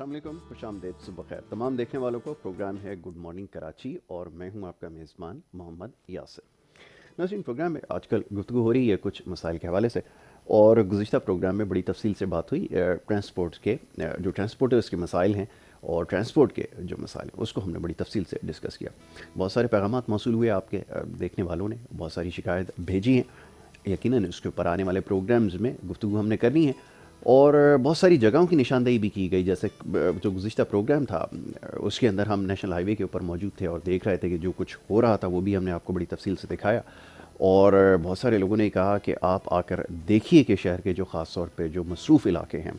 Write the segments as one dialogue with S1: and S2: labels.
S1: अस्सलाम वालेकुम, खुशामदीद, सुबह खैर तमाम देखने वालों को। प्रोग्राम है गुड मॉर्निंग कराची और मैं हूं आपका मेज़बान मोहम्मद यासिर। नाज़रीन, प्रोग्राम में आजकल गुफ्तगू हो रही है कुछ मसाइल के हवाले से, और गुज़िश्ता प्रोग्राम में बड़ी तफसील से बात हुई ट्रांसपोर्ट के जो ट्रांसपोर्टर्स के मसाइल हैं और ट्रांसपोर्ट के जो मसाइल हैं उसको हमने बड़ी तफसील से डिस्कस किया। बहुत सारे पैगामात मौसूल हुए आपके देखने वालों ने बहुत सारी शिकायत भेजी हैं। यकीनन उसके ऊपर आने वाले प्रोग्राम्स में गुफ्तगू हमने करनी है, और बहुत सारी जगहों की निशानदेही भी की गई। जैसे जो गुज़िश्ता प्रोग्राम था उसके अंदर हम नेशनल हाईवे के ऊपर मौजूद थे और देख रहे थे कि जो कुछ हो रहा था वो भी हमने आपको बड़ी तफसील से दिखाया। और बहुत सारे लोगों ने कहा कि आप आकर देखिए कि शहर के जो ख़ास तौर पे जो मसरूफ़ इलाके हैं,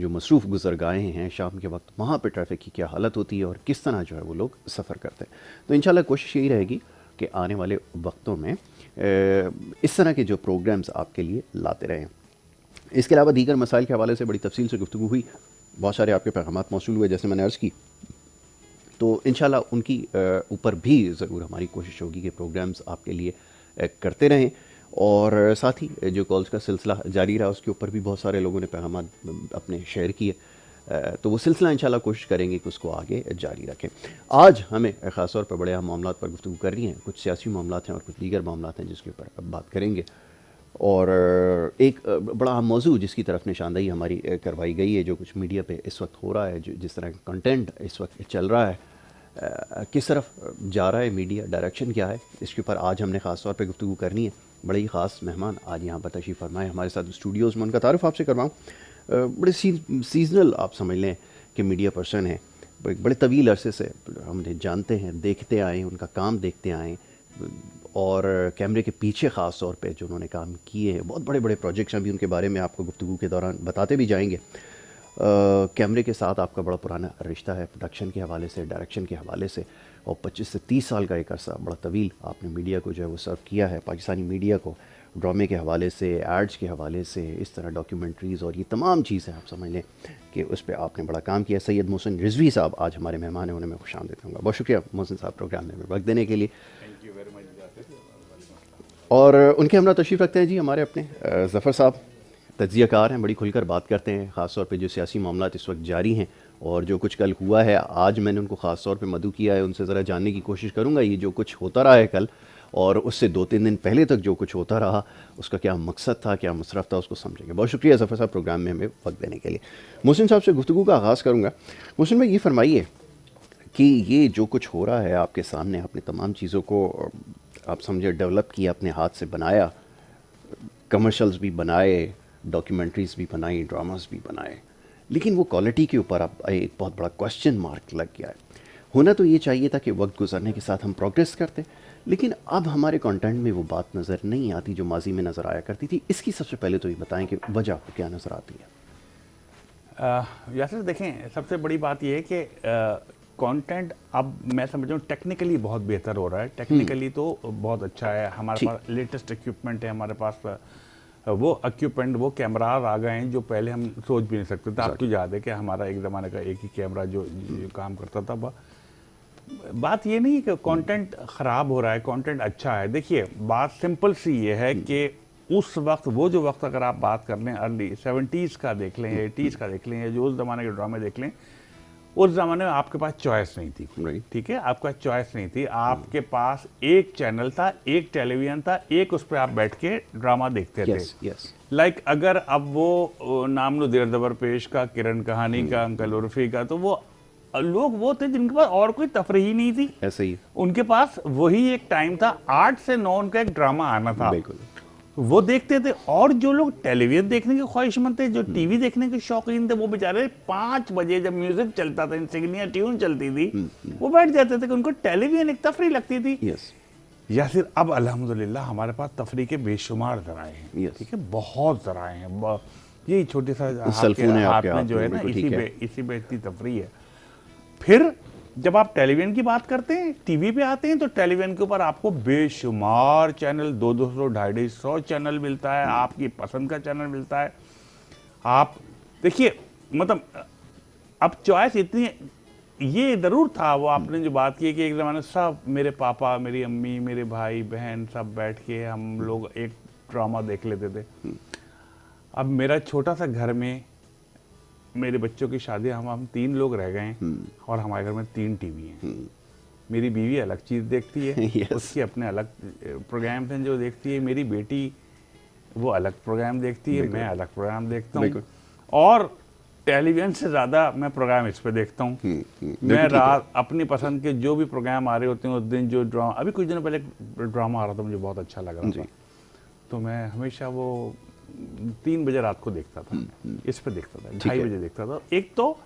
S1: जो मसरूफ़ गुज़रगाहें हैं, शाम के वक्त वहाँ पर ट्रैफ़िक की क्या हालत होती है और किस तरह जो है वो लोग सफ़र करते हैं। तो इंशाल्लाह कोशिश यही रहेगी कि आने वाले वक्तों में इस तरह के जो प्रोग्राम्स आपके लिए लाते रहें। इसके अलावा दीगर मसाइल के हवाले से बड़ी तफसील से गुफ्तगू हुई। बहुत सारे आपके पैगामात मौसूल हुए जैसे मैंने अर्ज़ की। तो इंशाल्लाह उनकी ऊपर भी ज़रूर हमारी कोशिश होगी कि प्रोग्राम्स आपके लिए करते रहें। और साथ ही जो कॉल्स का सिलसिला जारी रहा उसके ऊपर भी बहुत सारे लोगों ने पैगामात अपने शेयर किए। तो वो सिलसिला इंशाल्लाह कोशिश करेंगे कि उसको आगे जारी रखें। आज हमें ख़ास तौर पर बड़े अहम मामलात पर गुफ्तगू करनी है। कुछ सियासी मामलात हैं और कुछ दीगर मामलात हैं जिसके ऊपर अब बात करेंगे। और एक बड़ा अहम मौजू जिसकी तरफ निशानदेही हमारी करवाई गई है, जो कुछ मीडिया पे इस वक्त हो रहा है, जो जिस तरह का कंटेंट इस वक्त चल रहा है, किस तरफ जा रहा है मीडिया, डायरेक्शन क्या है, इसके ऊपर आज हमने ख़ास तौर पे गुफ्तगू करनी है। बड़े ही ख़ास मेहमान आज यहाँ पर तशरीफ़ फरमाए हमारे साथ स्टूडियोज़ में। उनका तारुफ आपसे करवाऊँ। बड़े सीजनल आप समझ लें कि मीडिया पर्सन हैं। बड़े तवील अरसे से हमने जानते हैं, देखते आए हैं, उनका काम देखते आए हैं। और कैमरे के पीछे ख़ास तौर पे जो उन्होंने काम किए हैं, बहुत बड़े बड़े प्रोजेक्ट्स हैं, अभी उनके बारे में आपको गुफ्तगू के दौरान बताते भी जाएंगे। कैमरे के साथ आपका बड़ा पुराना रिश्ता है, प्रोडक्शन के हवाले से, डायरेक्शन के हवाले से, और 25 से 30 साल का एक अरसा बड़ा तवील आपने मीडिया को जो है वो सर्व किया है, पाकिस्तानी मीडिया को, ड्रामे के हवाले से, एड्स के हवाले से, इस तरह डॉक्यूमेंट्रीज़ और ये तमाम चीज़ें आप समझ लें कि उस पर आपने बड़ा काम किया। सैयद मोहसिन रिजवी साहब आज हमारे मेहमान हैं, उन्हें मैं खुशामदीद कहूँगा। बहुत शुक्रिया मोहसिन साहब प्रोग्राम में वक्त देने के लिए।
S2: Thank you very much.
S1: और उनके हमरा तशरीफ़ रखते हैं जी हमारे अपने ज़फ़र साहब, तज्ज़ियाकार हैं, बड़ी खुलकर बात करते हैं, ख़ास तौर पे जो सियासी मामलात इस वक्त जारी हैं और जो कुछ कल हुआ है। आज मैंने उनको ख़ास तौर पे मदऊ किया है, उनसे ज़रा जानने की कोशिश करूँगा ये जो कुछ होता रहा है कल और उससे 2-3 दिन पहले तक जो कुछ होता रहा, उसका क्या मकसद था, क्या मसरफ़ था, उसको समझेंगे। बहुत शुक्रिया ज़फ़र साहब प्रोग्राम में हमें वक्त देने के लिए। मोहसिन साहब से गुफ्तगू का आगाज़ करूँगा। मोहसिन भाई, ये फरमाइए कि ये जो कुछ हो रहा है आपके सामने, आपने तमाम चीज़ों को आप समझे डेवलप किया, अपने हाथ से बनाया, कमर्शियल्स भी बनाए, डॉक्यूमेंट्रीज़ भी बनाई, ड्रामास भी बनाए, लेकिन वो क्वालिटी के ऊपर अब एक बहुत बड़ा क्वेश्चन मार्क लग गया है। होना तो ये चाहिए था कि वक्त गुजरने के साथ हम प्रोग्रेस करते, लेकिन अब हमारे कंटेंट में वो बात नज़र नहीं आती जो माजी में नज़र आया करती थी। इसकी सबसे पहले तो ये बताएं कि वजह आपको क्या नज़र आती है।
S2: यासिर देखें, सबसे बड़ी बात यह है कि कंटेंट अब मैं समझ रहा हूँ टेक्निकली बहुत बेहतर हो रहा है। टेक्निकली तो बहुत अच्छा है, हमारे पास लेटेस्ट इक्विपमेंट है, हमारे पास वो इक्विपमेंट, वो कैमराज आ गए हैं जो पहले हम सोच भी नहीं सकते थे। आपको याद है कि हमारा एक ज़माने का एक ही कैमरा जो काम करता था। बात ये नहीं कि कंटेंट ख़राब हो रहा है, कंटेंट अच्छा है। देखिए, बात सिंपल सी ये है कि उस वक्त, वो जो वक्त अगर आप बात कर लें अर्ली 70s का देख लें, 80s का देख लें, या जो उस ज़माने के ड्रामे देख लें, उस ज़माने में आपके पास चॉइस नहीं थी। ठीक है, आपका चॉइस नहीं थी। आपके पास एक चैनल था, एक टेलीविज़न था, एक उस पर आप बैठ के ड्रामा देखते थे। लाइक अगर अब वो नाम देर दबर पेश का, किरण कहानी का, अंकल उर्फी का, तो वो लोग वो थे जिनके पास और कोई तफरीही नहीं थी।
S1: ऐसे ही
S2: उनके पास वही एक टाइम था, 8 से 9 उनका एक ड्रामा आना था,
S1: बिल्कुल
S2: वो देखते थे। और जो लोग टेलीविजन देखने के ख्वाहिशमंद थे, जो टीवी देखने के शौकीन थे, वो बेचारे 5 बजे जब म्यूजिक चलता था, इंसिग्निया ट्यून चलती थी, वो बैठ जाते थे कि उनको टेलीविजन एक तफरी लगती थी। या फिर अब अल्हम्दुलिल्लाह हमारे पास तफरी के बेशुमार ज़राए हैं। ठीक है, बहुत ज़राए हैं। यही छोटे सा हाथ में जो है ना, इसी पे इतनी तफरी है। फिर जब आप टेलीविजन की बात करते हैं, टीवी पे आते हैं, तो टेलीविजन के ऊपर आपको बेशुमार चैनल, 200, 250 चैनल मिलता है, आपकी पसंद का चैनल मिलता है। आप देखिए, मतलब अब चॉइस इतनी, ये ज़रूर था वो आपने जो बात की कि एक ज़माने सब, मेरे पापा, मेरी अम्मी, मेरे भाई बहन सब बैठ के हम लोग एक ड्रामा देख लेते थे। अब मेरा छोटा सा घर में मेरे बच्चों की शादी, हम 3 लोग रह गए हैं और हमारे घर में 3 टीवी हैं। मेरी बीवी अलग चीज़ देखती है,
S1: Yes.
S2: उसकी अपने अलग प्रोग्राम्स हैं जो देखती है। मेरी बेटी वो अलग प्रोग्राम देखती है,
S1: बिल्कुल।
S2: मैं अलग प्रोग्राम देखता हूँ।
S1: बिल्कुल।
S2: और टेलीविज़न से ज़्यादा मैं प्रोग्राम इस पे देखता हूँ। मैं
S1: बिल्कुल ठीक है।
S2: रात अपनी पसंद के जो भी प्रोग्राम आ रहे होते हैं उस दिन, जो ड्रामा, अभी कुछ दिनों पहले एक ड्रामा आ रहा था, मुझे बहुत अच्छा लग रहा
S1: जी।
S2: था, तो मैं हमेशा वो 3 बजे रात को देखता था। इस पे देखता था, 2:30
S1: है।
S2: बजे देखता था। एक तो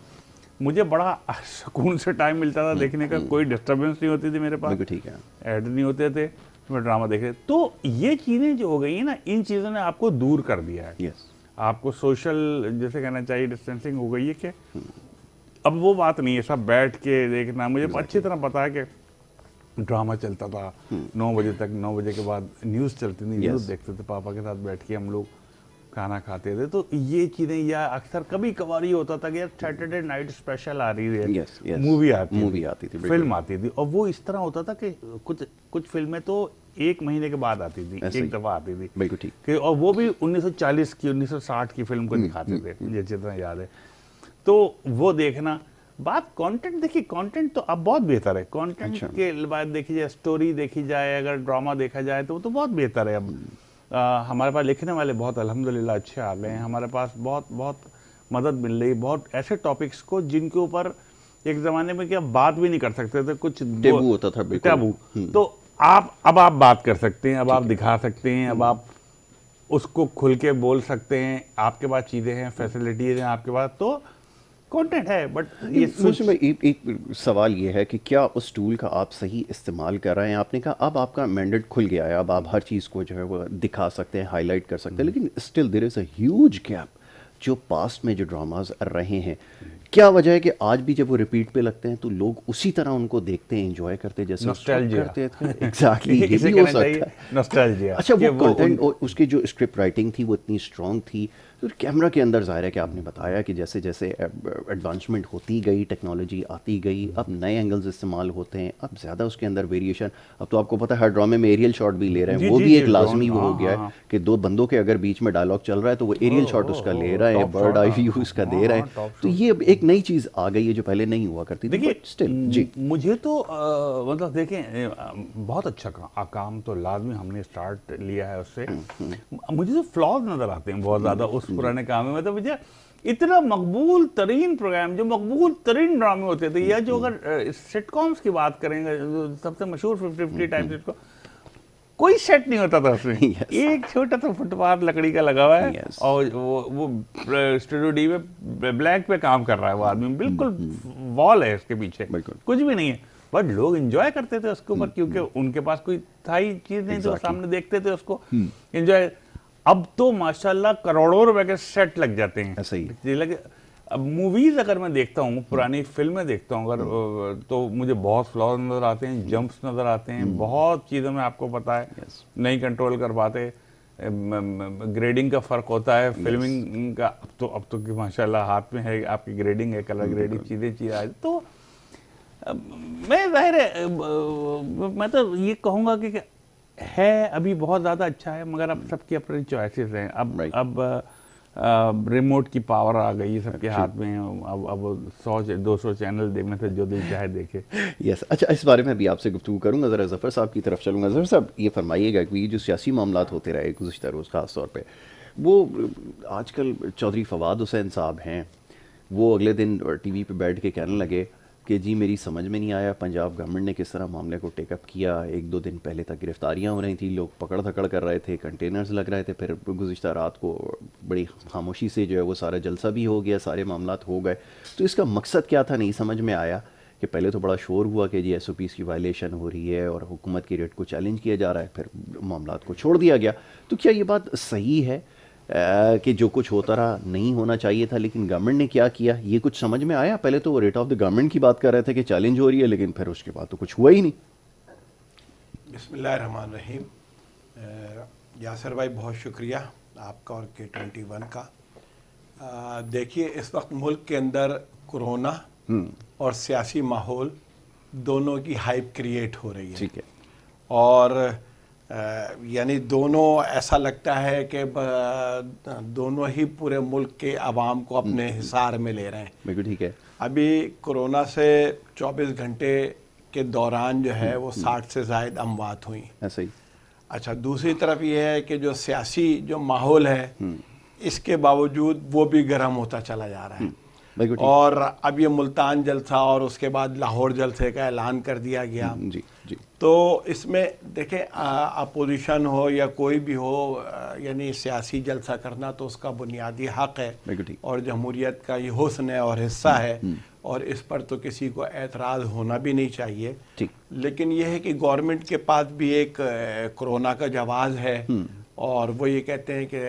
S2: मुझे बड़ा सुकून से टाइम मिलता था देखने का, कोई डिस्टर्बेंस नहीं होती थी मेरे पास,
S1: बिल्कुल ठीक है।
S2: ऐड नहीं होते थे, तो मैं ड्रामा देख रहे। तो ये चीज़ें जो हो गई है ना, इन चीज़ों ने आपको दूर कर दिया है।
S1: यस।
S2: आपको सोशल, जैसे कहना चाहिए, डिस्टेंसिंग हो गई है कि अब वो बात नहीं है सब बैठ के देखना। मुझे अच्छी तरह पता है कि ड्रामा चलता था 9 बजे तक, 9 बजे के बाद न्यूज़ चलती थी, न्यूज़ देखते थे पापा के साथ बैठ के, हम लोग खाना खाते थे। तो ये चीज़ें, या अक्सर कभी कभार ये होता था कि यार सैटरडे नाइट स्पेशल आ रही है,
S1: यस, यस।
S2: मूवी
S1: मूवी आती थी, बिल्कुल।
S2: फिल्म आती थी, और वो इस तरह होता था कि कुछ फिल्में तो 1 महीने के बाद आती थी,
S1: ऐसे ही।
S2: एक दफ़ा आती थी
S1: बिल्कुल ठीक।
S2: कि, और वो भी 1940 की, 1960 की फिल्म को दिखाते थे, मुझे अच्छी तरह याद है। तो वो देखना। बात कंटेंट, देखिए कंटेंट तो अब बहुत बेहतर है। कंटेंट
S1: अच्छा।
S2: के बाद देखी जाए, स्टोरी देखी जाए, अगर ड्रामा देखा जाए तो वो तो बहुत बेहतर है अब। हमारे पास लिखने वाले बहुत अल्हम्दुलिल्लाह अच्छे आ गए हैं, हमारे पास बहुत बहुत मदद मिल रही है, बहुत ऐसे टॉपिक्स को जिनके ऊपर एक ज़माने में क्या बात भी नहीं कर सकते थे, कुछ
S1: टेबू होता था, बिल्कुल।
S2: टैबू। तो अब आप बात कर सकते हैं, अब आप दिखा सकते हैं, अब आप उसको खुल के बोल सकते हैं, आपके पास चीज़ें हैं, फैसिलिटीज़ हैं आपके पास, तो कंटेंट है। बट ये
S1: मुझे भाई एक सवाल ये है कि क्या उस टूल का आप सही इस्तेमाल कर रहे हैं? आपने कहा अब आपका मैंडेट खुल गया है, अब आप हर चीज़ को जो है वो दिखा सकते हैं, हाईलाइट कर सकते हैं, लेकिन still there is a huge gap जो पास्ट में जो ड्रामाज रहे हैं। क्या वजह है कि आज भी जब वो रिपीट पे लगते हैं तो लोग उसी तरह उनको देखते हैं, एंजॉय करते हैं जैसे उस वक्त करते थे? एग्जैक्टली, ये भी हो सकता है।
S2: नॉस्टैल्जिया।
S1: अच्छा, वो कंटेंट और उसकी जो स्क्रिप्ट राइटिंग थी वो इतनी स्ट्रांग थी, तो कैमरा के अंदर ज़ाहिर है कि आपने बताया कि जैसे जैसे एडवांसमेंट होती गई, टेक्नोलॉजी आती गई, अब नए एंगल्स इस्तेमाल होते हैं, अब ज़्यादा उसके अंदर वेरिएशन। अब तो आपको पता है हर ड्रामे में एरियल शॉट भी ले रहे हैं, वो भी एक लाजमी वो हो गया है कि 2 बंदों के अगर बीच में डायलॉग चल रहा है तो वो एरियल शॉट उसका ले रहा है, बर्ड आई व्यू उसका दे रहा है। तो ये एक नई चीज़ आ गई है जो पहले नहीं हुआ करती थी।
S2: देखिए
S1: स्टिल जी,
S2: मुझे तो मतलब देखें, बहुत अच्छा काम तो लाजमी हमने स्टार्ट लिया है उससे। मुझे तो फ्लॉज नजर आते हैं बहुत ज़्यादा उस पुराने काम में। मतलब मुझे इतना मकबूल तरीन प्रोग्राम, जो मकबूल तरीन ड्रामे होते थे, या जो अगर सिटकॉम्स की बात करेंगे, जो सबसे मशहूर 50-50 टाइप सिटकॉम, कोई सेट नहीं होता था उसमें।
S1: Yes.
S2: एक छोटा सा फुटपाथ लकड़ी का लगा हुआ है,
S1: Yes.
S2: और वो स्टूडियो डी में ब्लैक पे काम कर रहा है वो आदमी, बिल्कुल वॉल है उसके पीछे,
S1: बिल्कुल।
S2: कुछ भी नहीं है, बट लोग एंजॉय करते थे उसके ऊपर, क्योंकि उनके पास कोई था ही चीज नहीं, तो सामने देखते थे उसको, एंजॉय। अब तो माशाल्लाह करोड़ों रुपए के सेट लग जाते हैं
S1: ऐसा ही।
S2: लगे। अब मूवीज अगर मैं देखता हूँ, पुरानी फिल्में देखता हूँ अगर, तो मुझे बहुत फ्लॉज नजर आते हैं, जंप्स नजर आते हैं, बहुत चीज़ों में आपको पता है नहीं कंट्रोल कर पाते, ग्रेडिंग का फर्क होता है, फिल्मिंग का। अब तो कि माशाल्लाह हाथ में है आपकी ग्रेडिंग है, कलर ग्रेडिंग, चीज़ें आ, तो मैं जाहिर है मैं तो ये कहूँगा कि है अभी बहुत ज़्यादा अच्छा है, मगर अब सबकी अपनी चॉइसेस हैं। अब रिमोट की पावर आ गई है सबके हाथ में, अब 100-200 चैनल देखने से जो दिल चाहे देखे।
S1: यस। अच्छा, इस बारे में भी आपसे गुफ्तगू करूँगा, ज़रा ज़फ़र साहब की तरफ चलूँगा। ज़फ़र साहब, ये फरमाइएगा कि ये जो सियासी मामलात होते रहे गुज़िश्ता रोज़ ख़ास तौर पे, वो आजकल चौधरी फवाद हुसैन साहब हैं, वो अगले दिन टीवी पे बैठ के कहने लगे कि जी मेरी समझ में नहीं आया पंजाब गवर्नमेंट ने किस तरह मामले को टेकअप किया। 1-2 दिन पहले तक गिरफ्तारियां हो रही थी, लोग पकड़ धकड़ कर रहे थे, कंटेनर्स लग रहे थे, फिर गुज़िश्ता रात को बड़ी खामोशी से जो है वो सारा जलसा भी हो गया, सारे मामलात हो गए। तो इसका मकसद क्या था नहीं समझ में आया कि पहले तो बड़ा शोर हुआ कि जी SOPs की वायलेशन हो रही है और हुकूमत की रेट को चैलेंज किया जा रहा है, फिर मामलात को छोड़ दिया गया। तो क्या ये बात सही है कि जो कुछ होता रहा नहीं होना चाहिए था, लेकिन गवर्नमेंट ने क्या किया ये कुछ समझ में आया? पहले तो वो रेट ऑफ द गवर्नमेंट की बात कर रहे थे कि चैलेंज हो रही है, लेकिन फिर उसके बाद तो कुछ हुआ ही नहीं।
S3: बिस्मिल्लाहिर्रहमानिर्रहीम। यासर भाई बहुत शुक्रिया आपका और K21 का। देखिए, इस वक्त मुल्क के अंदर कोरोना और सियासी माहौल दोनों की हाइप क्रिएट हो रही है।
S1: ठीक है।
S3: और यानी दोनों ऐसा लगता है कि दोनों ही पूरे मुल्क के आवाम को अपने हिसार में ले रहे हैं।
S1: बिल्कुल ठीक है।
S3: अभी कोरोना से 24 घंटे के दौरान जो है वो 60 से ज़ायद अमवात हुई।
S1: ऐसा ही।
S3: अच्छा, दूसरी तरफ ये है कि जो सियासी जो माहौल है इसके बावजूद वो भी गर्म होता चला जा रहा है। और अब ये मुल्तान जलसा और उसके बाद लाहौर जलसे का ऐलान कर दिया गया।
S1: जी जी।
S3: तो इसमें देखें, अपोजिशन हो या कोई भी हो, यानी सियासी जलसा करना तो उसका बुनियादी हक है और जमहूरियत का ये हुस्न है और हिस्सा है, और इस पर तो किसी को एतराज़ होना भी नहीं चाहिए। लेकिन यह है कि गवर्नमेंट के पास भी एक कोरोना का जवाब है और वो ये कहते हैं कि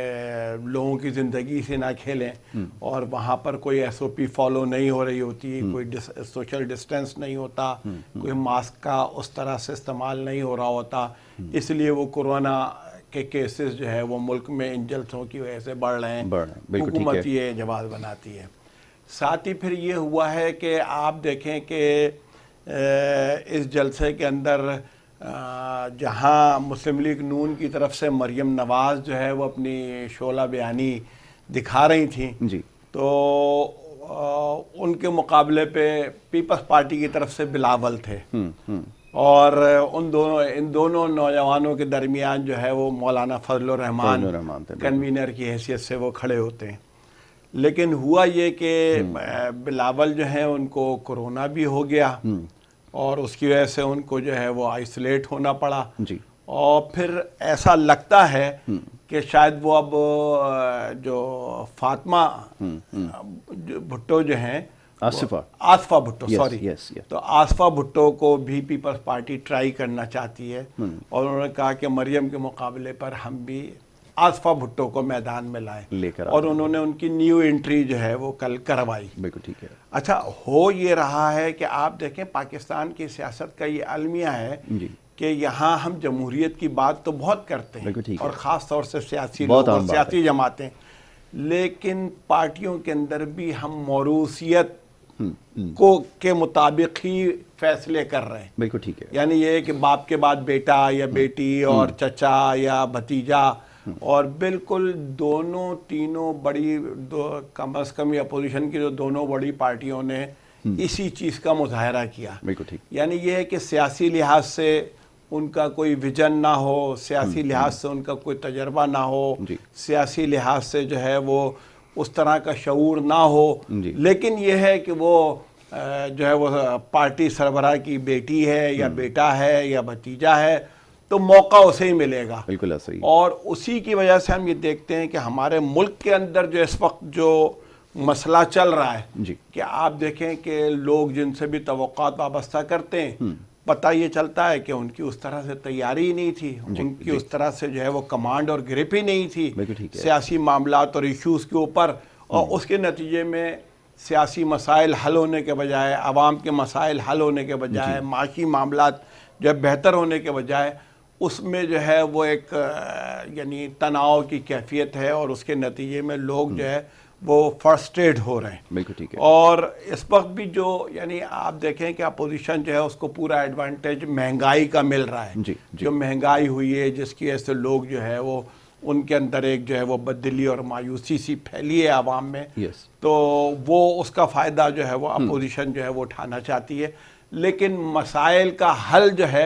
S3: लोगों की ज़िंदगी से ना खेलें, और वहाँ पर कोई SOP फॉलो नहीं हो रही होती, कोई सोशल डिस्टेंस नहीं होता, कोई मास्क का उस तरह से इस्तेमाल नहीं हो रहा होता, इसलिए वो कोरोना के केसेस जो है वो मुल्क में इन जलसों की वजह से बढ़ रहे हैं। हुकूमत ये जवाब बनाती है। साथ ही फिर ये हुआ है कि आप देखें कि इस जलसे के अंदर जहाँ मुस्लिम लीग नून की तरफ से मरियम नवाज़ जो है वो अपनी शोला बयानी दिखा रही थी
S1: जी,
S3: तो उनके मुकाबले पे पीपल्स पार्टी की तरफ से बिलावल थे। और इन दोनों नौजवानों के दरमियान जो है वो मौलाना फजलुर रहमान कन्वीनर की हैसियत से वो खड़े होते हैं। लेकिन हुआ ये कि बिलावल जो है उनको कोरोना भी हो गया और उसकी वजह से उनको जो है वो आइसोलेट होना पड़ा
S1: जी।
S3: और फिर ऐसा लगता है कि शायद वो अब जो फातिमा भुट्टो जो हैं, आसफा भुट्टो, सॉरी, तो आसफा भुट्टो को भी पीपल्स पार्टी ट्राई करना चाहती है और उन्होंने कहा कि मरियम के मुकाबले पर हम भी आसफा भुट्टो को मैदान में लाए
S1: लेकर, और
S3: उन्होंने उनकी न्यू एंट्री जो है वो कल करवाई।
S1: बिल्कुल ठीक है।
S3: अच्छा, हो ये रहा है कि आप देखें पाकिस्तान की सियासत का ये अलमिया है कि यहाँ हम जमहूरियत की बात तो बहुत करते हैं और ख़ास तौर से सियासी लोग और सियासी जमातें, लेकिन पार्टियों के अंदर भी हम मौरूसियत को के मुताबिक ही फैसले कर रहे हैं।
S1: बिल्कुल ठीक है।
S3: यानी ये कि बाप के बाद बेटा या बेटी और चचा या भतीजा, और बिल्कुल दोनों तीनों बड़ी कम अज़ कम या अपोजिशन की जो दोनों बड़ी पार्टियों ने इसी चीज़ का मुजाहरा किया।
S1: बिल्कुल ठीक।
S3: यानी ये है कि सियासी लिहाज से उनका कोई विजन ना हो, सियासी लिहाज से उनका कोई तजर्बा ना हो, सियासी लिहाज से जो है वो उस तरह का शऊर ना हो, लेकिन यह है कि वो जो है वो पार्टी सरबराह की बेटी है या बेटा है या भतीजा है तो मौका उसे ही मिलेगा।
S1: बिल्कुल ऐसा ही।
S3: और उसी की वजह से हम ये देखते हैं कि हमारे मुल्क के अंदर जो इस वक्त जो मसला चल रहा है कि आप देखें कि लोग जिनसे भी तवक्कुआत वाबस्ता करते हैं, पता ये चलता है कि उनकी उस तरह से तैयारी ही नहीं थी, उनकी उस तरह से जो है वो कमांड और ग्रिप ही नहीं थी सियासी मामलात और इश्यूज़ के ऊपर, और उसके नतीजे में सियासी मसाइल हल होने के बजाय, आवाम के मसाइल हल होने के बजाय, माशी मामलात जो बेहतर होने के बजाय उसमें जो है वो एक यानी तनाव की कैफियत है और उसके नतीजे में लोग जो है वो फ्रस्ट्रेट हो रहे हैं।
S1: बिल्कुल ठीक है।
S3: और इस वक्त भी जो यानी आप देखें कि अपोजिशन जो है उसको पूरा एडवांटेज महंगाई का मिल रहा है। जो महंगाई हुई है जिसकी वजह से लोग जो है वो उनके अंदर एक जो है वो बददिली और मायूसी सी फैली है आवाम में, तो वो उसका फ़ायदा जो है वो अपोजिशन जो है वो उठाना चाहती है। लेकिन मसाइल का हल जो है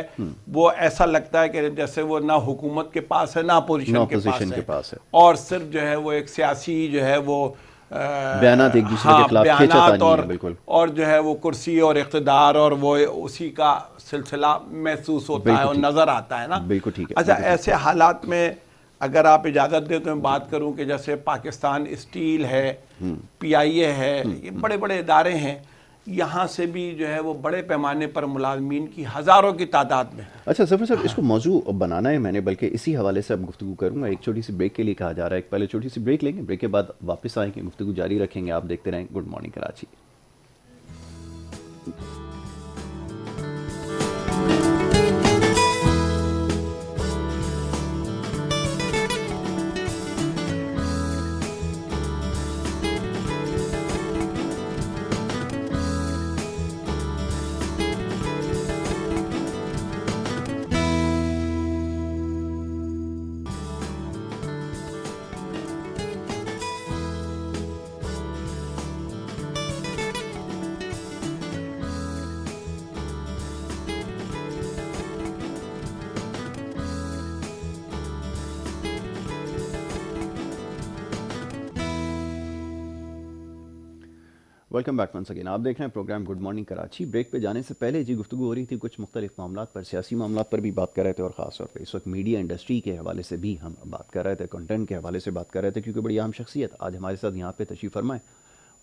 S3: वो ऐसा लगता है कि जैसे वो ना हुकूमत के पास है ना अपोजिशन के पास है, और सिर्फ जो है वो एक सियासी जो है वो
S1: बयानात एक दूसरे के खिलाफ खींचातानी है, बिल्कुल,
S3: और जो है वो कुर्सी और इख्तिदार और वो उसी का सिलसिला महसूस होता है और नज़र आता है ना।
S1: बिल्कुल ठीक है।
S3: अच्छा, ऐसे हालात में अगर आप इजाज़त दें तो मैं बात करूं कि जैसे पाकिस्तान स्टील है, PIA है, ये बड़े बड़े इदारे हैं, यहाँ से भी जो है वो बड़े पैमाने पर मुलाजमीन की हज़ारों की तादाद में।
S1: अच्छा सफर साहब, इसको मौजू बनाना है मैंने, बल्कि इसी हवाले से अब गुफ्तगू करूँगा। एक छोटी सी ब्रेक के लिए कहा जा रहा है, पहले छोटी सी ब्रेक लेंगे, ब्रेक के बाद वापस आएंगे, गुफ्तगू जारी रखेंगे। आप देखते रहें good morning Karachi. Welcome back once again. आप देख रहे हैं programme good morning Karachi. Break पे जाने से पहले जी गुफ्तगू हो रही थी कुछ मुख्तलिफ मामलात पर, सियासी मामलात पर भी बात कर रहे थे और ख़ास तौर पे इस वक्त मीडिया इंडस्ट्री के हवाले से भी हम बात कर रहे थे, कंटेंट के हवाले से बात कर रहे थे, क्योंकि बड़ी अहम शख्सियत आज हमारे साथ यहाँ पे तशरीफ़ फरमाए,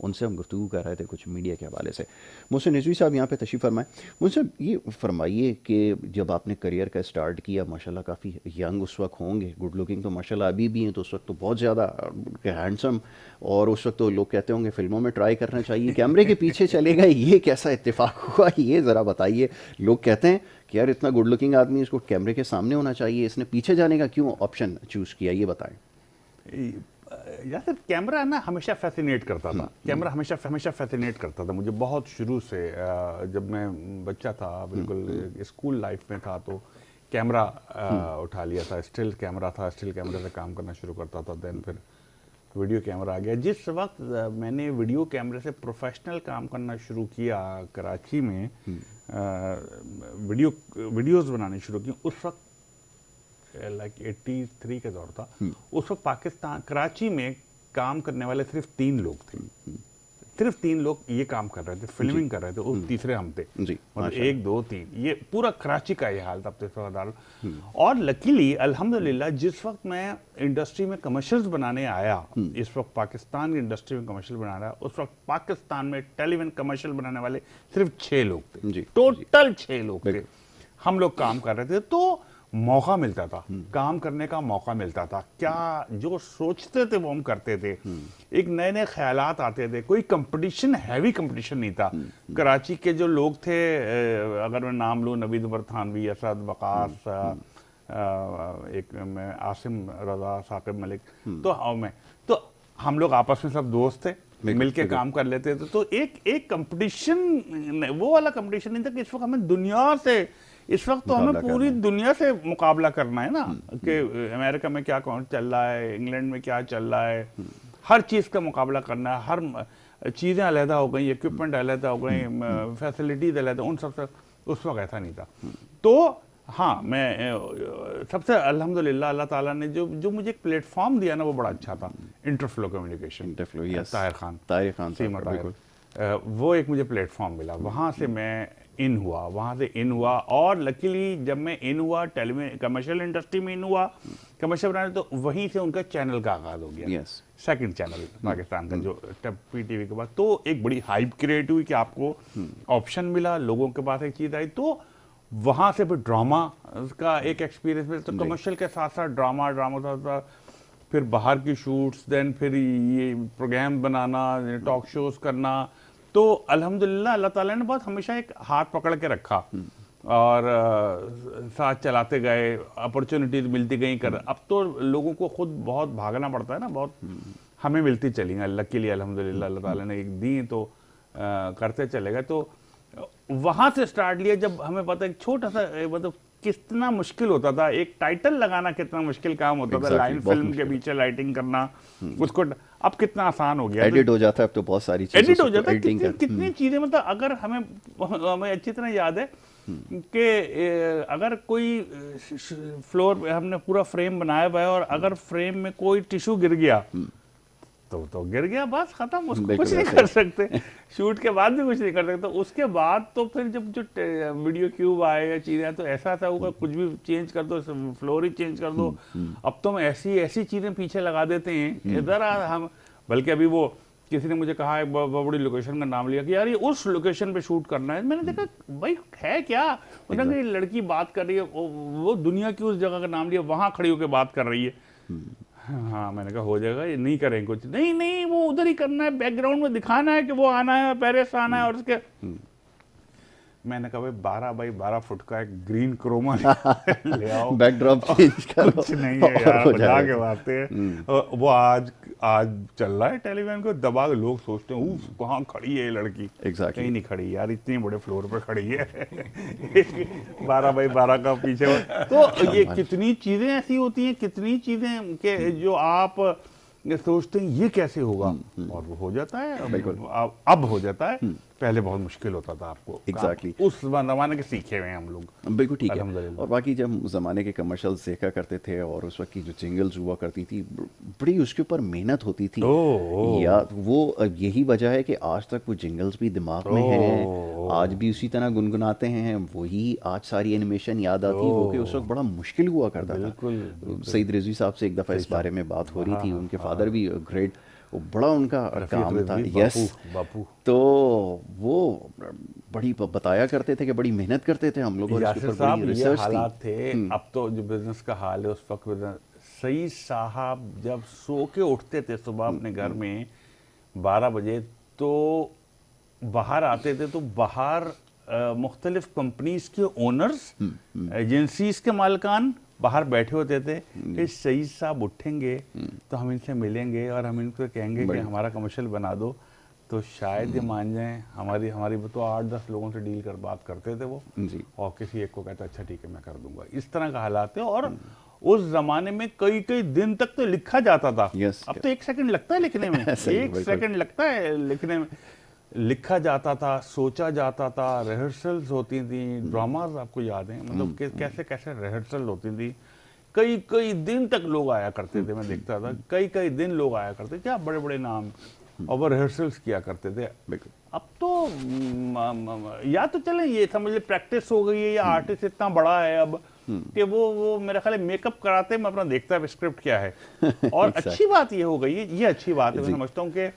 S1: उनसे हम गुफ्तगू कर रहे थे कुछ मीडिया के हवाले से। मुझसे रिजवी साहब यहाँ पे तशरीफ़ फरमाएं। मुझसे ये फरमाइए कि जब आपने करियर का स्टार्ट किया, माशाल्लाह काफ़ी यंग उस वक्त होंगे, गुड लुकिंग तो माशाल्लाह अभी भी हैं, तो उस वक्त तो बहुत ज़्यादा हैंडसम, और उस वक्त तो लोग कहते होंगे फिल्मों में ट्राई करना चाहिए, कैमरे के पीछे चले गए, ये कैसा इत्तेफाक हुआ, ये ज़रा बताइए। लोग कहते हैं कि यार इतना गुड लुकिंग आदमी, इसको कैमरे के सामने होना चाहिए, इसने पीछे जाने का क्यों ऑप्शन चूज़ किया, ये बताएं।
S2: यार कैमरा ना हमेशा फैसिनेट करता था, कैमरा हमेशा हमेशा फैसिनेट करता था मुझे बहुत शुरू से। जब मैं बच्चा था, बिल्कुल स्कूल लाइफ में था, तो कैमरा उठा लिया था, स्टिल कैमरा था, स्टिल कैमरे से काम करना शुरू करता था। देन फिर वीडियो कैमरा आ गया। जिस वक्त मैंने वीडियो कैमरे से प्रोफेशनल काम करना शुरू किया कराची में, वीडियोस बनाने शुरू की, उस वक्त लाइक 83 का दौर था। उस वक्त पाकिस्तान कराची में काम करने वाले सिर्फ 3 लोग थे, सिर्फ 3 लोग ये काम कर रहे थे, फिल्मिंग कर रहे थे, और तीसरे हम थे। मतलब 1 2 3 ये पूरा कराची का ये हाल था तब तो। और लकीली अल्हम्दुलिल्लाह जिस वक्त मैं इंडस्ट्री में कमर्शियल्स बनाने आया, इस वक्त पाकिस्तान की इंडस्ट्री में कमर्शियल बना रहा, उस वक्त पाकिस्तान में टेलीविजन कमर्शियल बनाने वाले सिर्फ 6 लोग थे, टोटल 6 लोग थे। हम लोग काम कर रहे थे, तो मौका मिलता था, काम करने का मौका मिलता था। क्या जो सोचते थे वो हम करते थे, एक नए नए ख्यालात आते थे, कोई कंपटीशन, हैवी कंपटीशन नहीं था। कराची के जो लोग थे, अगर मैं नाम लूँ, नवीद उमर थानवी, असद वकास, एक मैं आसिम रजा, साकिब मलिक, तो हम लोग आपस में सब दोस्त थे, मिलके काम कर लेते थे। तो एक कंपटीशन, वो वाला कंपटीशन नहीं था कि इस वक्त हमें दुनिया से, इस वक्त तो हमें पूरी दुनिया से मुकाबला करना है ना, कि अमेरिका में क्या कौन चल रहा है, इंग्लैंड में क्या चल रहा है, हर चीज़ का मुकाबला करना है। हर चीज़ें अलहदा हो गई, इक्विपमेंट अलहदा हो गई, फैसिलिटीज अलहदा, उन सब से उस वक्त ऐसा नहीं था। तो हाँ, मैं सबसे अल्हम्दुलिल्लाह अल्लाह ताला ने जो मुझे एक प्लेटफॉर्म दिया ना, वो बड़ा अच्छा था। इंटरफ्लो कम्युनिकेशन, ताहिर खान, वो एक मुझे प्लेटफॉर्म मिला, वहाँ से मैं इन हुआ। और लकीली जब मैं इन हुआ, टेलीविजन कमर्शियल इंडस्ट्री में इन हुआ, कमर्शियल बनाने, तो वहीं से उनका चैनल का आगाज हो गया। सेकंड चैनल पाकिस्तान का, जो PTV के बाद, तो एक बड़ी हाइप क्रिएट हुई कि आपको ऑप्शन मिला, लोगों के पास एक चीज़ आई। तो वहाँ से फिर ड्रामा का एक एक्सपीरियंस मिला, तो कमर्शियल के साथ साथ ड्रामा था, फिर बाहर की शूट्स, देन फिर ये प्रोग्राम बनाना, टॉक शोज करना। तो अल्हम्दुलिल्लाह अल्लाह ताला ने बहुत हमेशा एक हाथ पकड़ के रखा, और साथ चलाते गए, अपॉर्चुनिटीज मिलती गई कर। अब तो लोगों को खुद बहुत भागना पड़ता है ना, बहुत हमें मिलती चली गई, लकीली अल्हम्दुलिल्लाह अल्लाह ताला ने एक दी, तो करते चले गए। तो वहाँ से स्टार्ट लिया, जब हमें पता है छोटा सा, मतलब कितना मुश्किल होता था, एक टाइटल लगाना कितना मुश्किल काम होता था, लाइन फिल्म के पीछे लाइटिंग करना, उसको अब कितना आसान हो गया,
S1: एडिट हो जाता है अब तो, बहुत सारी चीजें
S2: एडिट हो जाता है, कितनी चीजें, मतलब अगर हमें अच्छी तरह याद है कि अगर कोई फ्लोर पे हमने पूरा फ्रेम बनाया हुआ है, और अगर फ्रेम में कोई टिश्यू गिर गया, तो गिर गया, बस खत्म, उसको कुछ नहीं कर सकते, शूट के बाद भी कुछ नहीं कर सकते। तो उसके बाद तो फिर जब जो वीडियो क्यूब आए या चीज़ें, तो ऐसा होगा, कुछ भी चेंज कर दो, फ्लोर ही चेंज कर दो। अब तो हम ऐसी चीज़ें पीछे लगा देते हैं इधर, हम बल्कि अभी वो किसी ने मुझे कहा, एक बड़ी लोकेशन का नाम लिया कि यार ये उस लोकेशन पे शूट करना है। मैंने देखा भाई है क्या, उन्होंने लड़की बात कर रही है, वो दुनिया की उस जगह का नाम लिया, वहाँ खड़ी होकर बात कर रही है। हाँ, मैंने कहा हो जाएगा, ये नहीं करेंगे कुछ, नहीं वो उधर ही करना है, बैकग्राउंड में दिखाना है कि वो आना है, पेरिस आना है, और उसके मैंने कहा भाई 12 बाई 12 फुट का एक ग्रीन क्रोमा ले आओ,
S1: बैकड्रॉप चेंज करो,
S2: कुछ नहीं है यार, खुदा के वास्ते। वो आज चल रहा है टेलीविजन को दबा के, लोग सोचते हैं उफ कहाँ खड़ी है ये लड़की, कहीं नहीं खड़ी यार, इतने बड़े फ्लोर पे खड़ी है 12 बाई 12 का पीछे। तो ये कितनी चीजें ऐसी होती हैं, कितनी चीजें के जो आप सोचते हैं ये कैसे होगा, और वो हो जाता है, अब हो जाता है। पहले बहुत मुश्किल होता था आपको।
S1: Exactly.
S2: उस जमाने के सीखे हुए हैं हम लोग।
S1: बिल्कुल ठीक है।
S2: अल्हम्दुलिल्लाह।
S1: और बाकी जब ज़माने के कमर्शियल्स देखा करते थे और उस वक्त की जो जिंगल्स हुआ करती थी, बड़ी उसके ऊपर मेहनत होती थी।
S2: ओह
S1: या वो यही वजह है कि आज तक वो जिंगल्स भी दिमाग में हैं, आज भी उसी तरह गुनगुनाते हैं, वही आज सारी एनिमेशन याद आती है, वो कि उस वक्त बड़ा मुश्किल हुआ करता था।
S2: बिल्कुल
S1: सईद रिजवी साहब से एक दफ़ा इस बारे में बात हो रही थी, उनके फादर भी ग्रेट, वो बड़ा उनका काम था। यस,
S2: बापू।
S1: तो वो बड़ी बताया करते थे कि बड़ी मेहनत करते थे हम लोग, और इसके
S2: यासिर
S1: ऊपर
S2: साहब
S1: बड़ी
S2: ये
S1: रिसर्च
S2: हालात
S1: थी।
S2: थे। अब तो जो बिजनेस का हाल है उस वक्त सईद साहब जब सो के उठते थे सुबह अपने घर में 12 बजे, तो बाहर आते थे, तो बाहर मुख्तलिफ कंपनीज के ओनर्स, एजेंसीज के मालिकान बाहर बैठे होते थे कि सईद साहब उठेंगे तो हम इनसे मिलेंगे और हम इनको कहेंगे कि हमारा कमर्शियल बना दो, तो शायद ये मान जाएं। हमारी तो 8-10 लोगों से डील कर बात करते थे वो
S1: जी।
S2: और किसी एक को कहता अच्छा ठीक है मैं कर दूंगा। इस तरह का हालात है। और उस जमाने में कई कई दिन तक तो लिखा जाता था। अब तो 1 सेकंड लगता है लिखने में। 1 सेकंड लगता है लिखने में। लिखा जाता था, सोचा जाता था, रिहर्सल्स होती थी, ड्रामाज आपको याद है, मतलब कैसे कैसे रिहर्सल होती थी। कई कई दिन तक लोग आया करते थे, मैं देखता था कई कई दिन लोग आया करते थे, क्या बड़े बड़े नाम, और वो रिहर्सल्स किया करते थे। अब तो या तो चले ये समझ ले प्रैक्टिस हो गई है, या आर्टिस्ट इतना बड़ा है अब कि वो मेरा ख्याल है मेकअप कराते मैं अपना देखता है स्क्रिप्ट क्या है। और अच्छी बात ये हो गई है, ये अच्छी बात है, मैं समझता हूँ कि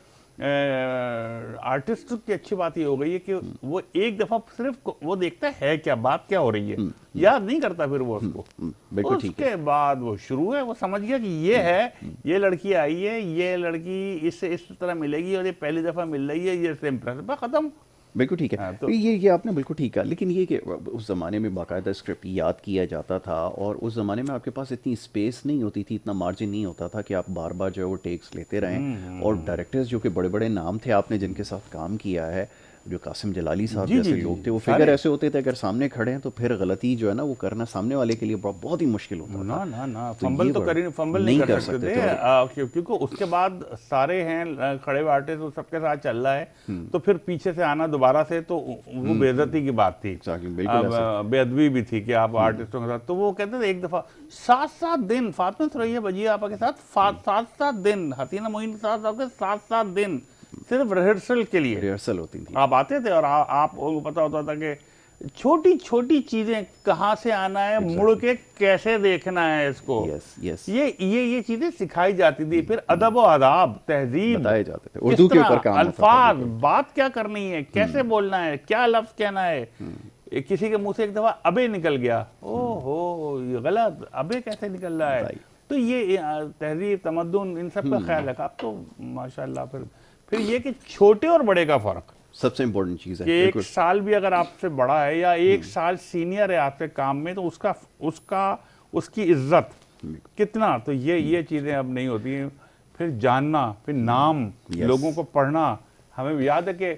S2: आर्टिस्ट की अच्छी बात ये हो गई है कि वो एक दफा सिर्फ वो देखता है क्या बात क्या हो रही है, याद नहीं करता फिर वो उसको। उसके बाद वो शुरू है, वो समझ गया कि ये है, ये लड़की आई है, ये लड़की इससे इस तरह मिलेगी और ये पहली दफा मिल रही है, ये इम्प्रेस खत्म।
S1: बिल्कुल ठीक है। तो ये आपने बिल्कुल ठीक कहा, लेकिन ये कि उस ज़माने में बाकायदा स्क्रिप्ट याद किया जाता था, और उस ज़माने में आपके पास इतनी स्पेस नहीं होती थी, इतना मार्जिन नहीं होता था कि आप बार बार जो है वो टेक्स लेते रहें। और डायरेक्टर्स जो कि बड़े बड़े नाम थे आपने जिनके साथ काम किया है, जो कासिम जलाली साहब जैसे लोग थे, वो फिगर ऐसे होते थे अगर सामने खड़े हैं तो फिर गलती जो है ना वो करना सामने वाले के लिए बहुत ही मुश्किल होता था।
S2: ना फंबल तो फंबल नहीं कर सकते थे, क्योंकि उसके बाद सारे हैं खड़े हुए आर्टिस्ट सबके साथ चल रहा है, तो फिर पीछे से आना दोबारा से तो वो बेइज्जती की बात थी, बेअदबी भी थी कि आप आर्टिस्टों के साथ। तो वो कहते थे एक दफा 7-7 दिन फातिमा सुरैया बजिया आपा के साथ 7-7 दिन, हसीना मोइन के साथ आपके 7-7 दिन सिर्फ रिहर्सल के लिए
S1: रिहर्सल होती थी।
S2: आप आते थे और आपको पता होता था कि छोटी छोटी चीजें कहाँ से आना है, मुड़ के कैसे देखना है इसको। ये चीजें सिखाई जाती थी। फिर अदब और आदाब, तहजीब
S1: बताए जाते थे, उर्दू के ऊपर काम,
S2: अल्फाज, बात क्या करनी है, कैसे बोलना है, क्या लफ्ज कहना है। किसी के मुंह से एक दफा अबे निकल गया, ओहो ये गलत, अबे कैसे निकल रहा है। तो ये तहजीब, तमद्दुन, इन सब का ख्याल रखा। अब तो माशाल्लाह फिर ये कि छोटे और बड़े का फर्क
S1: सबसे इम्पोर्टेंट चीज़ है
S2: कि 1 साल भी अगर आपसे बड़ा है या 1 साल सीनियर है आपके काम में, तो उसकी इज्जत कितना, तो ये चीज़ें अब नहीं होती हैं। फिर जानना, फिर नाम, लोगों को पढ़ना। हमें याद है कि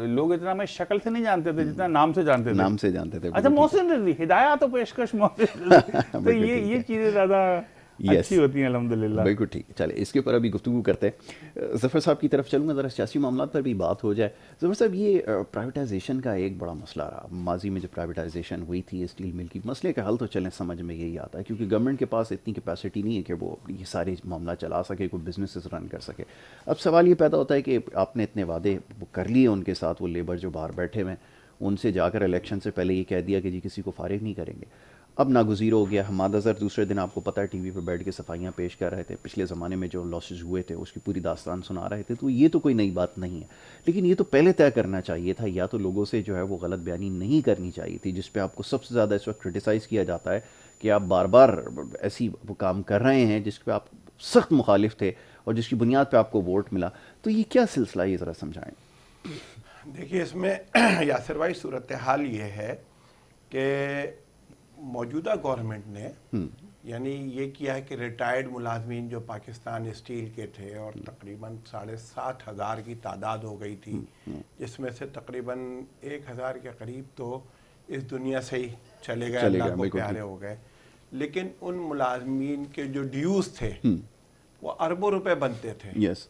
S2: लोग इतना हमें शक्ल से नहीं जानते थे जितना नाम से जानते थे। अच्छा मोहसिन रिजवी, हिदायत तो पेशकश मोहसिन रिजवी। तो ये चीज़ें ज़्यादा अच्छी होती हैं अल्हम्दुलिल्लाह।
S1: बिल्कुल ठीक है। चले इसके ऊपर अभी गुफ्तगू करते हैं। ज़फ़र साहब की तरफ चलूँगा, ज़रा सियासी मामला पर भी बात हो जाए। ज़फ़र साहब, ये प्राइवेटाइजेशन का एक बड़ा मसला रहा माजी में, जब प्राइवेटाइजेशन हुई थी स्टील मिल की। मसले का हल तो चलें समझ में यही आता है क्योंकि गवर्नमेंट के पास इतनी कैपेसिटी नहीं है कि वो ये सारे मामला चला सके, कोई बिजनेस रन कर सके। अब सवाल ये पैदा होता है कि आपने इतने वादे कर लिए उनके साथ, वो लेबर जो बाहर बैठे हुए हैं उनसे जाकर इलेक्शन से पहले ये कह दिया कि जी किसी को फारिग नहीं करेंगे। अब नागुज़ीर हो गया। हमाद अज़हर दूसरे दिन आपको पता है टीवी पे बैठ के सफाइयाँ पेश कर रहे थे, पिछले ज़माने में जो लॉसेस हुए थे उसकी पूरी दास्तान सुना रहे थे। तो ये तो कोई नई बात नहीं है, लेकिन ये तो पहले तय करना चाहिए था, या तो लोगों से जो है वो गलत बयानी नहीं करनी चाहिए थी, जिस पे आपको सबसे ज़्यादा इस वक्त क्रिटिसाइज़ किया जाता है कि आप बार बार ऐसी वो काम कर रहे हैं जिस पर आप सख्त मुखालिफ थे और जिसकी बुनियाद पर आपको वोट मिला। तो ये क्या सिलसिला, ये ज़रा समझाएँ।
S3: देखिए, इसमें यासिर भाई सूरत हाल ये है कि मौजूदा गवर्नमेंट ने यानी ये किया है कि रिटायर्ड मुलाजमीन जो पाकिस्तान स्टील के थे और तकरीबन 7,500 की तादाद हो गई थी, जिसमें से तकरीबन 1,000 के करीब तो इस दुनिया से ही चले गए, अल्लाह को प्यारे हो गए। लेकिन उन मुलाजमीन के जो ड्यूज़ थे वो अरबों रुपए बनते थे।
S1: यस,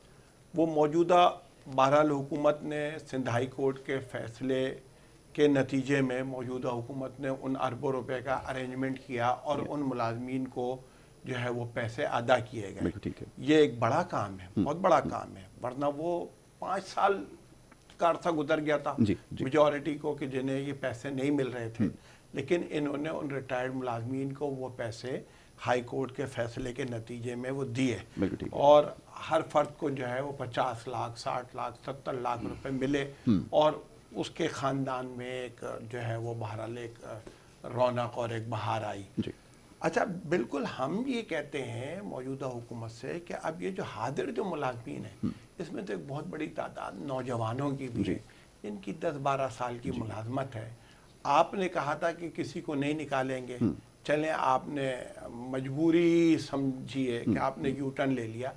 S3: वो मौजूदा बहरहाल हुकूमत ने सिंध हाई कोर्ट के फैसले के नतीजे में मौजूदा हुकूमत ने उन अरबों रुपए का अरेंजमेंट किया और उन मुलाजमीन को जो है वो पैसे अदा किए गए।
S1: ठीक है।
S3: ये एक बड़ा काम है, बहुत बड़ा काम है, वरना वो 5 साल का अरसा गुजर गया था मेजॉरिटी को कि जिन्हें ये पैसे नहीं मिल रहे थे, लेकिन इन्होंने उन रिटायर्ड मुलाजमीन को वो पैसे हाई कोर्ट के फैसले के नतीजे में वो दिए और हर फर्द को जो है वो 50 लाख 60 लाख 70 लाख रुपए मिले और उसके ख़ानदान में एक जो है वो बहरहाल एक रौनक और एक बहार आई। अच्छा, बिल्कुल हम ये कहते हैं मौजूदा हुकूमत से कि अब ये जो हाजिर जो मुलाजमीन है इसमें तो एक बहुत बड़ी तादाद नौजवानों की भी है, इनकी 10-12 साल की मुलाजमत है। आपने कहा था कि किसी को नहीं निकालेंगे, चलें आपने मजबूरी समझिए कि आपने यू टर्न ले लिया,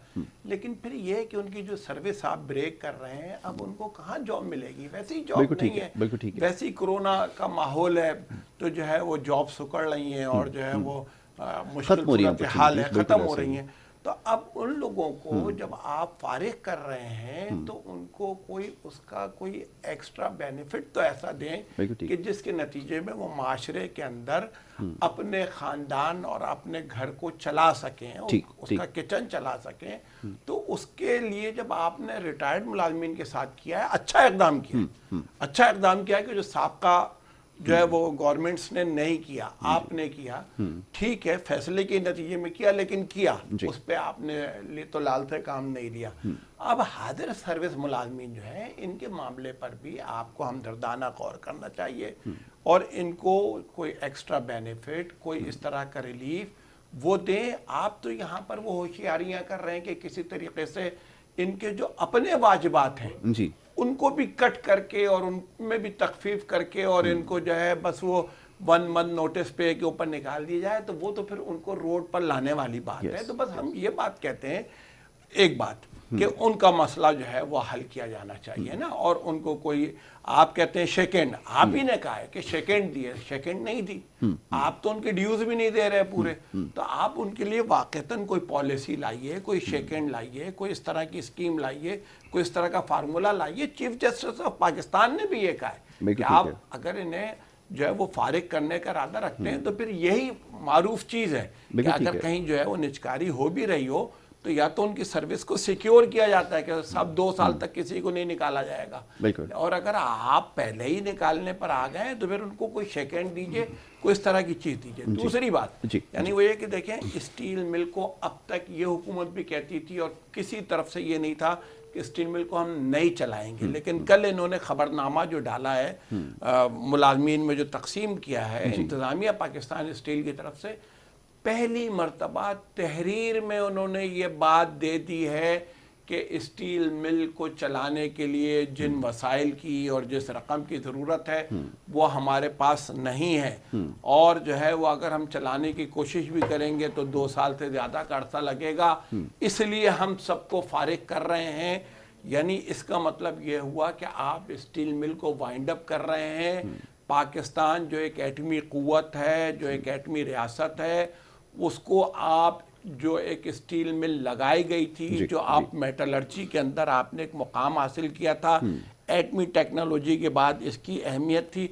S3: लेकिन फिर यह है कि उनकी जो सर्विस आप ब्रेक कर रहे हैं, अब उनको कहाँ जॉब मिलेगी? वैसे ही जॉब नहीं है, वैसे ही कोरोना का माहौल है तो जो है वो जॉब सुकड़ रही हैं और जो है वो मुश्किल सूरत हाल है, ख़त्म हो रही हैं। तो अब उन लोगों को जब आप फारिग कर रहे हैं तो उनको कोई उसका कोई एक्स्ट्रा बेनिफिट तो ऐसा दें कि जिसके नतीजे में वो माशरे के अंदर अपने ख़ानदान और अपने घर को चला सकें, उसका किचन चला सकें। तो उसके लिए जब आपने रिटायर्ड मुलाजमीन के साथ किया है, अच्छा इक़दाम किया, अच्छा इक़दाम किया कि जो साबका जो है वो गवर्नमेंट्स ने नहीं किया, आपने किया, ठीक है, फैसले के नतीजे में किया, लेकिन किया, उस पर आपने तो लाल से काम नहीं लिया। अब हाजिर सर्विस मुलाजमीन जो है इनके मामले पर भी आपको हमदर्दाना गौर करना चाहिए और इनको कोई एक्स्ट्रा बेनिफिट, कोई इस तरह का रिलीफ वो दें। आप तो यहाँ पर वो होशियारियाँ कर रहे हैं कि किसी तरीके से इनके जो अपने वाजिबात हैं जी उनको भी कट करके और उनमें भी तखफीफ करके और इनको जो है बस वो 1 मंथ नोटिस पे के ऊपर निकाल दिया जाए, तो वो तो फिर उनको रोड पर लाने वाली बात है। तो बस हम ये बात कहते हैं, एक बात कि उनका मसला जो है वो हल किया जाना चाहिए ना, और उनको कोई आप कहते हैं सेकेंड, आप ही ने कहा है कि सेकेंड दिए, सेकेंड नहीं दी, आप तो उनके ड्यूज भी नहीं दे रहे पूरे, तो आप उनके लिए वाकईतन कोई पॉलिसी लाइए, कोई सेकेंड लाइए, कोई इस तरह की स्कीम लाइए, कोई इस तरह का फार्मूला लाइए। चीफ जस्टिस ऑफ पाकिस्तान ने भी ये कहा है कि आप अगर इन्हें जो है वो फारिग करने का इरादा रखते हैं तो फिर यही मारूफ चीज़ है कि अगर कहीं जो है वो निजकारी हो भी रही हो तो या तो उनकी सर्विस को सिक्योर किया जाता है कि सब 2 साल तक किसी को नहीं निकाला जाएगा, और अगर आप पहले ही निकालने पर आ गए तो फिर उनको कोई सेकेंड दीजिए, कोई इस तरह की चीज़ दीजिए। दूसरी बात यानी वो ये कि देखें, स्टील मिल को अब तक ये हुकूमत भी कहती थी और किसी तरफ से ये नहीं था कि स्टील मिल को हम नहीं चलाएंगे, लेकिन कल इन्होंने खबरनामा जो डाला है मुलाजमीन में जो तकसीम किया है इंतज़ामिया पाकिस्तान स्टील की तरफ से, पहली मर्तबा तहरीर में उन्होंने ये बात दे दी है कि स्टील मिल को चलाने के लिए जिन वसाइल की और जिस रकम की ज़रूरत है वो हमारे पास नहीं है, और जो है वो अगर हम चलाने की कोशिश भी करेंगे तो 2 साल से ज़्यादा का अर्सा लगेगा, इसलिए हम सबको फारिग कर रहे हैं। यानी इसका मतलब ये हुआ कि आप स्टील मिल को वाइंड अप कर रहे हैं। पाकिस्तान जो एक एटमी क़ुव्वत है, जो एक एटमी रियासत है, उसको आप जो एक स्टील मिल लगाई गई थी, जो आप मेटलर्जी के अंदर आपने एक मुकाम हासिल किया था, एटमी टेक्नोलॉजी के बाद इसकी अहमियत थी,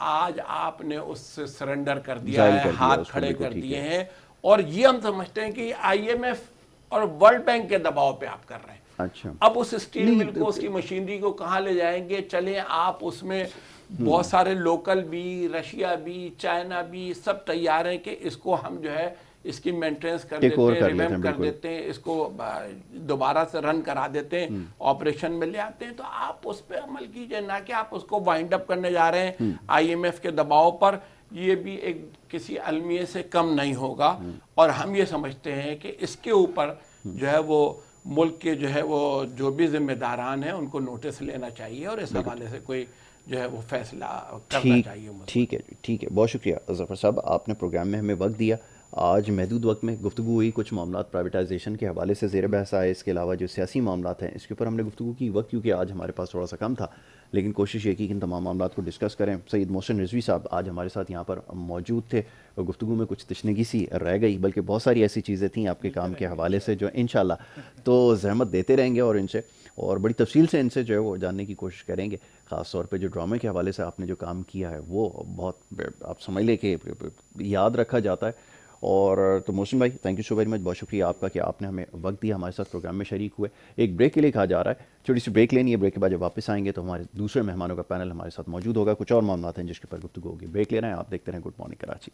S3: आज आपने उससे सरेंडर कर दिया है, हाथ खड़े कर दिए हैं, और ये हम समझते हैं कि IMF और वर्ल्ड बैंक के दबाव पे आप कर रहे हैं। अच्छा, अब उस स्टील मिल को, उसकी मशीनरी को कहाँ ले जाएंगे? चले आप उसमें बहुत सारे लोकल भी, रशिया भी, चाइना भी सब तैयार हैं कि इसको हम जो है इसकी मेंटेनेंस कर देते हैं, रिवैम्प कर देते हैं, इसको दोबारा से रन करा देते हैं, ऑपरेशन में ले आते हैं। तो आप उस पर अमल कीजिए, ना कि आप उसको वाइंड अप करने जा रहे हैं IMF के दबाव पर। ये भी एक किसी अलमिये से कम नहीं होगा, और हम ये समझते हैं कि इसके ऊपर जो है वो मुल्क के जो है वो जो भी जिम्मेदारान हैं उनको नोटिस लेना चाहिए और इस हवाले से कोई जो है वो फैसला करना चाहिए।
S1: ठीक है जी, ठीक है, बहुत शुक्रिया ज़फ़र साहब, आपने प्रोग्राम में हमें वक्त दिया। आज महदूद वक्त में गुफ्तगू हुई, कुछ मामला प्राइवेटाइजेशन के हवाले से ज़ेर बहस आए, इसके अलावा जो सियासी मामला हैं इसके ऊपर हमने गुफ्तगू की। वक्त क्योंकि आज हमारे पास थोड़ा सा कम था, लेकिन कोशिश ये की कि इन तमाम मामला को डिस्कस करें। सैयद मोहसिन रिजवी साहब आज हमारे साथ यहाँ पर मौजूद थे और गुफ्तगू में कुछ तशनगी सी रह गई, बल्कि बहुत सारी ऐसी चीज़ें थी आपके काम के हवाले से जो इंशाल्लाह तो जहमत देते रहेंगे और इनसे और बड़ी तफसील से इनसे जो है वो जानने की कोशिश करेंगे। ख़ास तौर पे जो ड्रामे के हवाले से आपने जो काम किया है वो बहुत, आप समझ लें कि याद रखा जाता है। और तो मोहसिन भाई, thank you so very much, बहुत शुक्रिया आपका कि आपने हमें वक्त दिया, हमारे साथ प्रोग्राम में शरीक हुए। एक ब्रेक के लिए कहा जा रहा है, छोटी सी ब्रेक लेनी है। ब्रेक के बाद जब वापस आएंगे तो हमारे दूसरे मेहमानों का पैनल हमारे साथ मौजूद होगा, कुछ और मामला हैं जिसके ऊपर गुफ्तगू होगी। ब्रेक ले रहे हैं, आप देखते रहें गुड मॉर्निंग कराची।